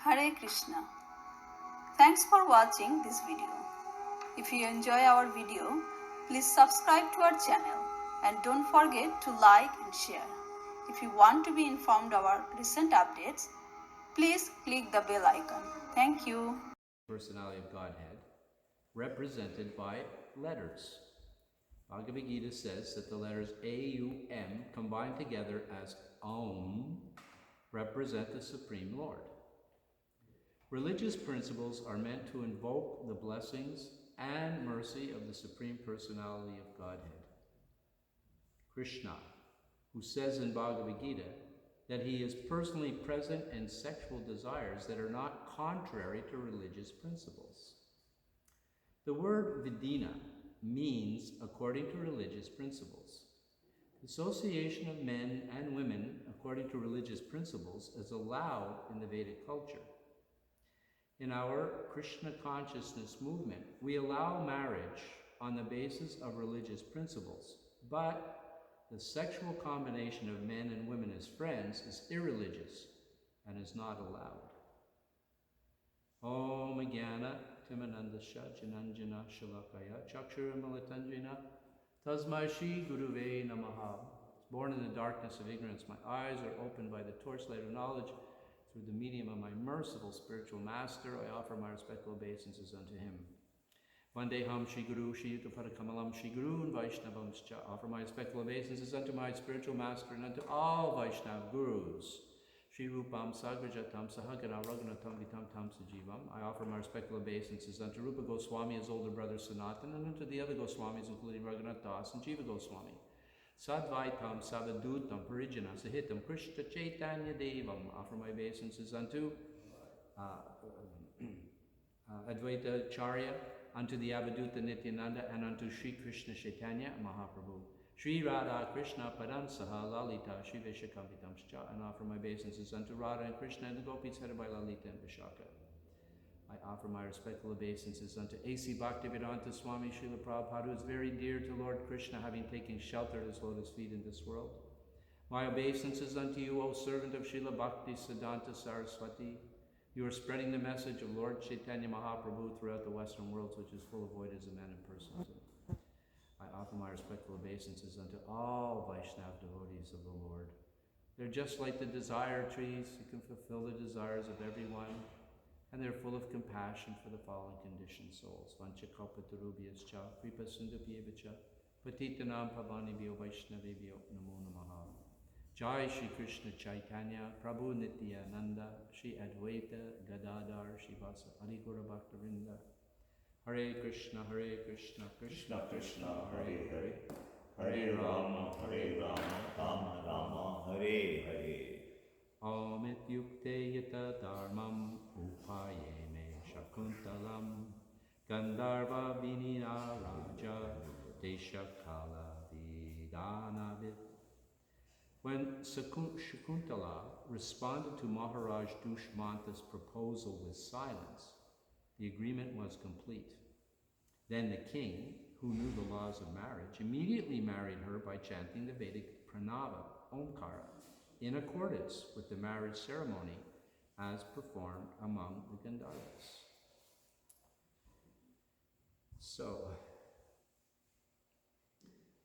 Hare Krishna. Thanks for watching this video. If you enjoy our video, please subscribe to our channel and don't forget to like and share. If you want to be informed of our recent updates, please click the bell icon. Thank you. Personality of Godhead, represented by letters. Bhagavad Gita says that the letters A-U-M combined together as Om represent the Supreme Lord. Religious principles are meant to invoke the blessings and mercy of the Supreme Personality of Godhead. Krishna, who says in Bhagavad Gita that he is personally present in sexual desires that are not contrary to religious principles. The word vidina means according to religious principles. The association of men and women according to religious principles is allowed in the Vedic culture. In our Krishna consciousness movement, we allow marriage on the basis of religious principles, but the sexual combination of men and women as friends is irreligious and is not allowed. Om Jnana Timanandasya Jananjana Shalakaya Chakshurumalatanjana Tasmai Shri Guruve Namaha. Born in the darkness of ignorance, my eyes are opened by the torchlight of knowledge. Through the medium of my merciful spiritual master, I offer my respectful obeisances unto him. Vandeham Shri Guru Shri Yutapadakamalam Shri Guru and Vaishnavamscha. Offer my respectful obeisances unto my spiritual master and unto all Vaishnav Gurus. Shri Rupam Sagrajatam Sahagana Raghunatam Vitam Tam Sajivam. I offer my respectful obeisances unto Rupa Goswami, his older brother Sanatan, and unto the other Goswamis, including Raghunath Das and Jiva Goswami. Sadvaitam Savadutam Parijana Sahitam Krishna Chaitanya Devam. Offer my obeisances unto Advaita Charya, unto the Avaduta Nityananda, and unto Sri Krishna Chaitanya Mahaprabhu. Sri Radha Krishna Padansaha Lalita Shri Veshakampitamscha. And offer my obeisances unto Radha and Krishna and the gopis headed by Lalita and Vishaka. I offer my respectful obeisances unto A.C. Bhaktivedanta Swami Srila Prabhupada, who is very dear to Lord Krishna, having taken shelter at his lotus feet in this world. My obeisances unto you, O servant of Srila Bhakti Siddhanta Saraswati. You are spreading the message of Lord Chaitanya Mahaprabhu throughout the Western worlds, which is full of voidas of men and persons. I offer my respectful obeisances unto all Vaishnav devotees of the Lord. They're just like the desire trees who can fulfill the desires of everyone. And they're full of compassion for the fallen conditioned souls. Vanchakalpatarubhyascha, kripasundabhyevacha, patitanam pavanibhyo vaishnavebhyo namo namaha. Jai Shri Krishna Chaitanya, Prabhu Nityananda, Shri Advaita Gadadhar, Shivasa Adikura Bhaktavinda. Hare Krishna, Krishna Krishna, Hare Hare. Hare Rama, Rama Rama, Hare Hare. Amityukte yata dharmam upayeme shakuntalam Gandharva vinina raja deshakala vidanavit. When Shakuntala responded to Maharaj Dushmanta's proposal with silence, the agreement was complete. Then the king, who knew the laws of marriage, immediately married her by chanting the Vedic pranava, Omkara, in accordance with the marriage ceremony as performed among the Gandharvas. So,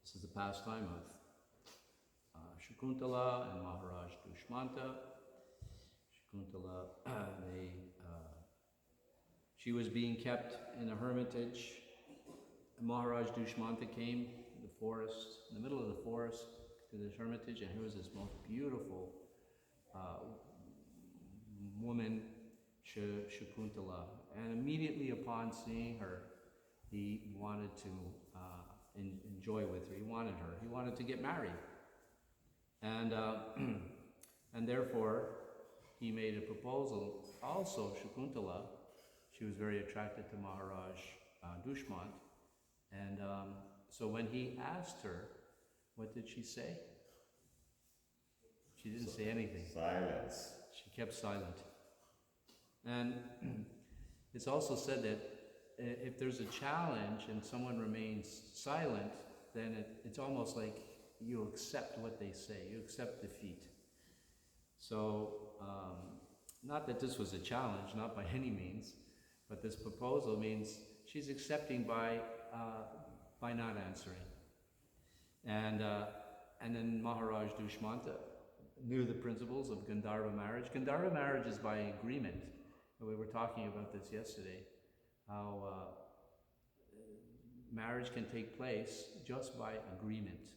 this is the pastime of Shakuntala and Maharaj Dushmanta. Shakuntala, she was being kept in a hermitage. Maharaj Dushmanta came in the forest, in the middle of the forest, to this hermitage, and here was this most beautiful woman, Shakuntala. And immediately upon seeing her, he wanted to enjoy with her. He wanted her. He wanted to get married. And therefore, he made a proposal. Also, Shakuntala, she was very attracted to Maharaj Dushmant. And so when he asked her, what did she say? She didn't say anything. Silence. She kept silent. And it's also said that if there's a challenge and someone remains silent, then it's almost like you accept what they say. You accept defeat. So not that this was a challenge, not by any means, but this proposal means she's accepting by not answering. And then Maharaj Dushmanta knew the principles of Gandharva marriage. Gandharva marriage is by agreement. We were talking about this yesterday, how marriage can take place just by agreement.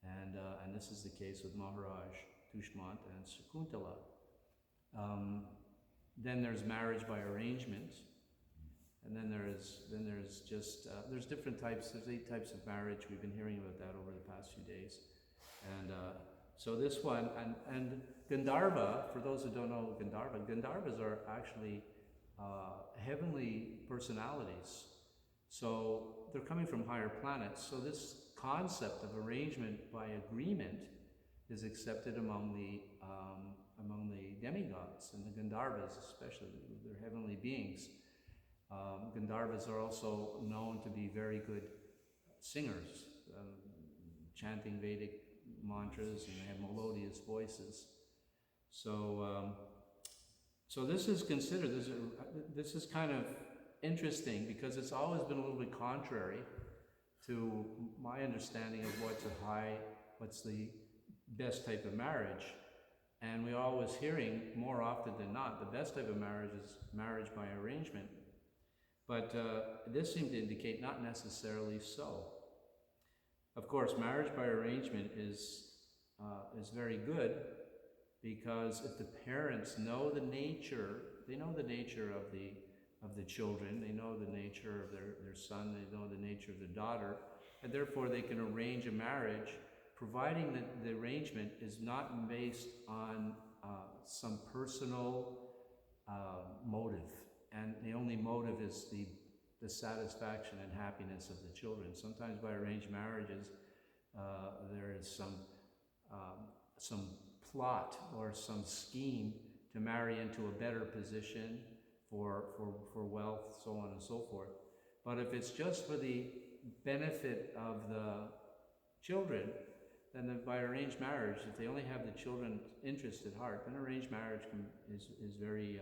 And this is the case with Maharaj Dushmanta and Shakuntala. Then there's marriage by arrangement, and then there's just there's different types. There's 8 types of marriage. We've been hearing about that over the past few days, and so this one and Gandharva. For those who don't know Gandharvas are actually heavenly personalities. So they're coming from higher planets. So this concept of arrangement by agreement is accepted among the demigods and the Gandharvas, especially. They're heavenly beings. Gandharvas are also known to be very good singers, chanting Vedic mantras, and they have melodious voices. So, so this is considered. This is kind of interesting because it's always been a little bit contrary to my understanding of what's the best type of marriage. And we're always hearing, more often than not, the best type of marriage is marriage by arrangement. But this seemed to indicate not necessarily so. Of course, marriage by arrangement is very good because if the parents know the nature, they know the nature of the children, they know the nature of their son, they know the nature of their daughter, and therefore they can arrange a marriage, providing that the arrangement is not based on some personal motive, and the only motive is the satisfaction and happiness of the children. Sometimes by arranged marriages, there is some plot or some scheme to marry into a better position for wealth, so on and so forth. But if it's just for the benefit of the children, then by arranged marriage, if they only have the children's interest at heart, then arranged marriage is very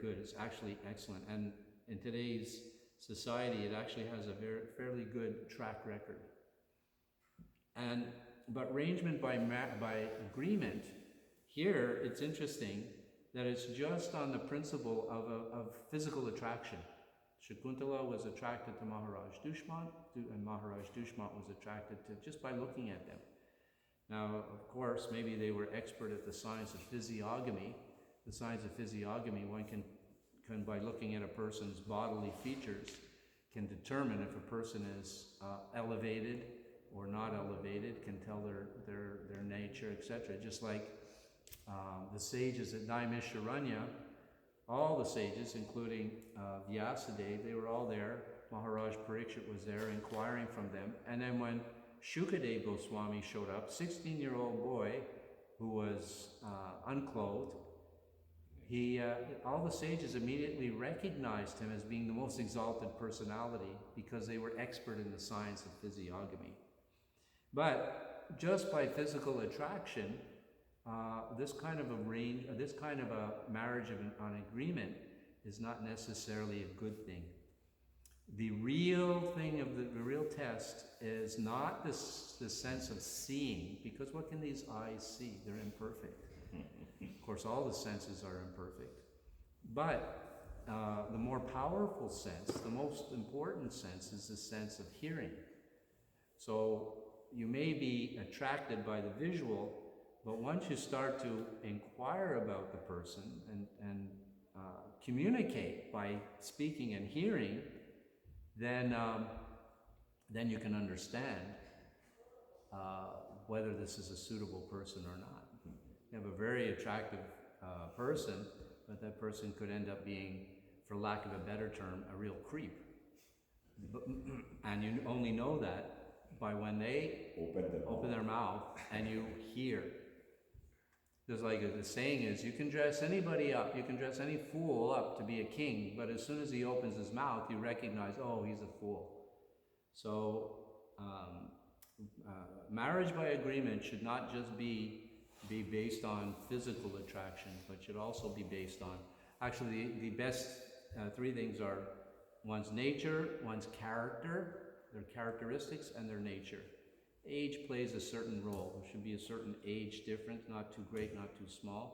good. It's actually excellent, and in today's society, it actually has a fairly good track record. But arrangement by agreement, here it's interesting that it's just on the principle of physical attraction. Shakuntala was attracted to Maharaj Dushmant, and Maharaj Dushmant was attracted to just by looking at them. Now, of course, maybe they were expert at the science of physiognomy. The science of physiognomy, one can by looking at a person's bodily features, can determine if a person is elevated or not elevated, can tell their nature, etc. Just like the sages at Naimisharanya, all the sages, including Vyasadeva, they were all there. Maharaj Parikshit was there inquiring from them. And then when Shukadeva Goswami showed up, 16-year-old boy who was unclothed, all the sages immediately recognized him as being the most exalted personality because they were expert in the science of physiognomy. But just by physical attraction, this kind of a marriage on agreement is not necessarily a good thing. The real thing the real test is not this sense of seeing, because what can these eyes see? They're imperfect. Of course, all the senses are imperfect. But the more powerful sense, the most important sense, is the sense of hearing. So you may be attracted by the visual, but once you start to inquire about the person and communicate by speaking and hearing, then you can understand whether this is a suitable person or not. You have a very attractive person, but that person could end up being, for lack of a better term, a real creep. And you only know that by when they open their mouth and you hear. Just like the saying is, you can dress anybody up, you can dress any fool up to be a king, but as soon as he opens his mouth, you recognize, oh, he's a fool. So marriage by agreement should not just be be based on physical attraction, but should also be based on, actually the best three things are one's nature, one's character, their characteristics, and their nature. Age plays a certain role. There should be a certain age difference, not too great, not too small.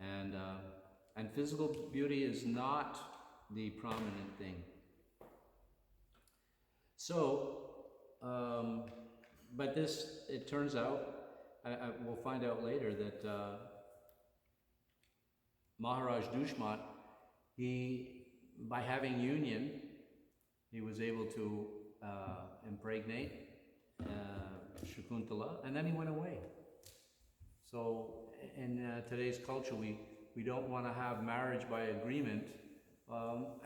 And physical beauty is not the prominent thing. So, but this, it turns out, we'll find out later that Maharaj Dushmat, by having union, he was able to impregnate Shakuntala, and then he went away. So in today's culture, we don't want to have marriage by agreement,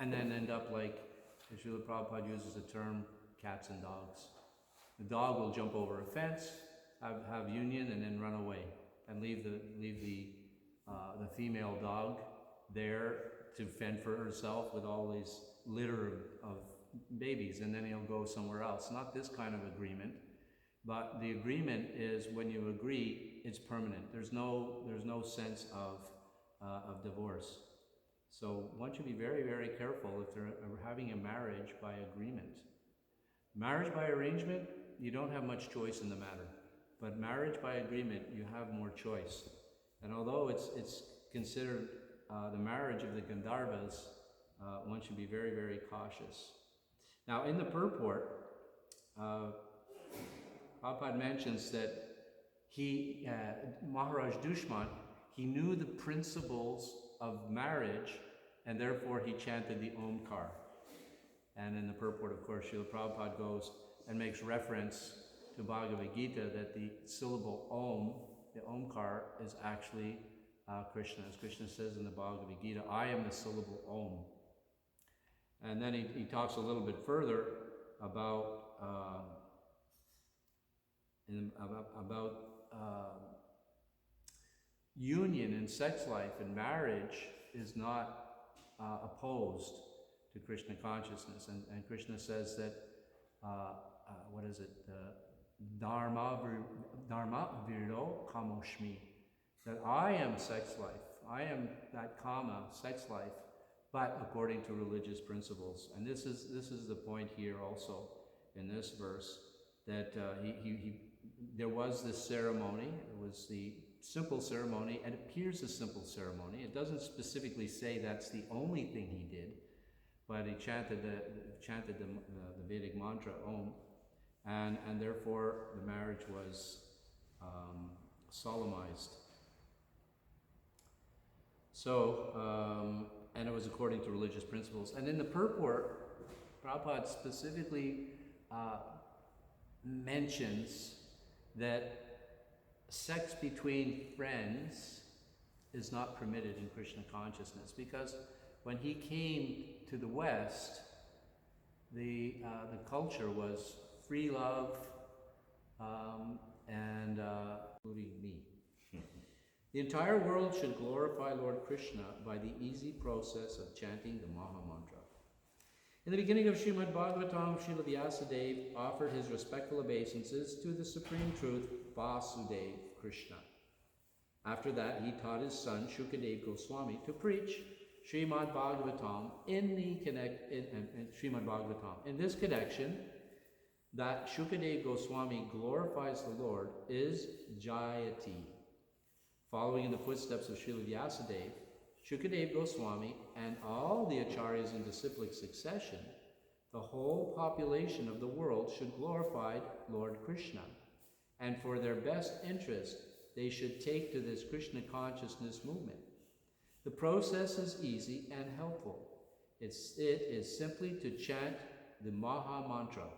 and then end up like Srila Prabhupada uses the term cats and dogs. The dog will jump over a fence, have union, and then run away, and leave the female dog there to fend for herself with all these litter of babies, and then he'll go somewhere else. Not this kind of agreement, but the agreement is when you agree, it's permanent. There's no sense of divorce. So one should be very, very careful if they're having a marriage by agreement. Marriage by arrangement, you don't have much choice in the matter. But marriage by agreement, you have more choice. And although it's considered the marriage of the Gandharvas, one should be very, very cautious. Now in the purport, Prabhupada mentions that Maharaj Dushman, he knew the principles of marriage, and therefore he chanted the Omkar. And in the purport, of course, Srila Prabhupada goes and makes reference to Bhagavad Gita that the syllable Om, the Omkar, is actually Krishna. As Krishna says in the Bhagavad Gita, I am the syllable Om. And then he talks a little bit further about union and sex life and marriage is not opposed to Krishna consciousness. And Krishna says that, Dharma virdo kamoshmi, that I am sex life, I am that kama, sex life, but according to religious principles. And this is the point here also in this verse, that there was this ceremony. It was the simple ceremony. It appears a simple ceremony. It doesn't specifically say that's the only thing he did, but he chanted the Vedic mantra Om, and therefore the marriage was solemnized. So, and it was according to religious principles. And in the purport, Prabhupada specifically mentions that sex between friends is not permitted in Krishna consciousness, because when he came to the West, the culture was free love, and including me. The entire world should glorify Lord Krishna by the easy process of chanting the Maha Mantra. In the beginning of Srimad Bhagavatam, Srila Vyasadeva offered his respectful obeisances to the Supreme Truth, Vasudeva Krishna. After that, he taught his son, Shukadeva Goswami, to preach Srimad Bhagavatam in Srimad Bhagavatam. In this connection, that Shukadeva Goswami glorifies the Lord is Jayati. Following in the footsteps of Srila Vyasadeva, Shukadeva Goswami and all the acharyas in disciplic succession, the whole population of the world should glorify Lord Krishna. And for their best interest, they should take to this Krishna consciousness movement. The process is easy and helpful. It is simply to chant the Maha Mantra,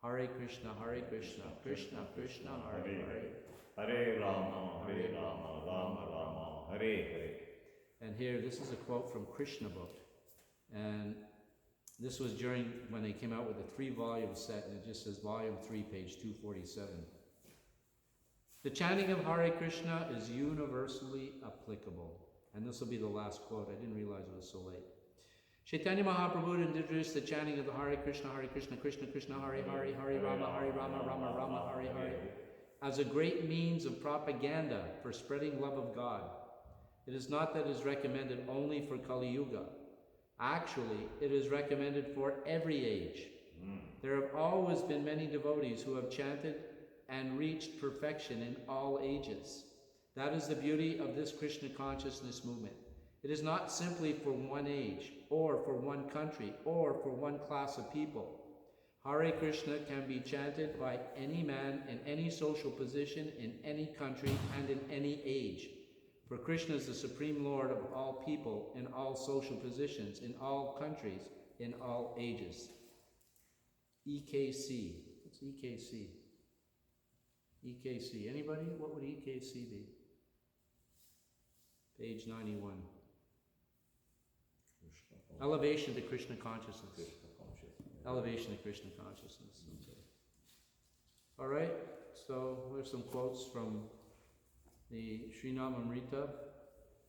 Hare Krishna, Krishna Krishna, Hare Hare. Hare Rama, Rama Rama, Hare Hare. And here, this is a quote from Krishna book. And this was during when they came out with a 3-volume set, and it just says volume 3, page 247. The chanting of Hare Krishna is universally applicable. And this will be the last quote. I didn't realize it was so late. Chaitanya Mahaprabhu introduced the chanting of the Hare Krishna, Krishna Krishna, Hare Hare, Hare Rama, Rama Rama, Hare Hare, as a great means of propaganda for spreading love of God. It is not that it is recommended only for Kali Yuga. Actually, it is recommended for every age. There have always been many devotees who have chanted and reached perfection in all ages. That is the beauty of this Krishna consciousness movement. It is not simply for one age, or for one country, or for one class of people. Hare Krishna can be chanted by any man in any social position, in any country, and in any age. For Krishna is the Supreme Lord of all people, in all social positions, in all countries, in all ages. EKC. What's EKC? EKC. Anybody? What would EKC be? Page 91. Elevation to Krishna consciousness. Krishna consciousness. Elevation to Krishna consciousness. All right, so there's some quotes from the Srinamamrita.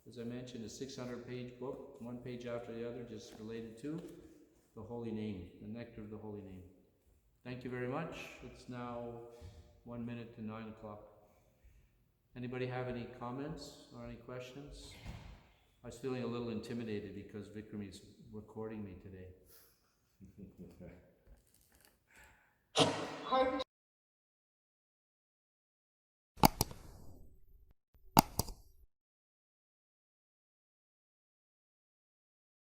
As I mentioned, a 600-page book, one page after the other, just related to the holy name, the nectar of the holy name. Thank you very much. It's now 1 minute to 9 o'clock. Anybody have any comments or any questions? I was feeling a little intimidated because Vikrami's recording me today. Hare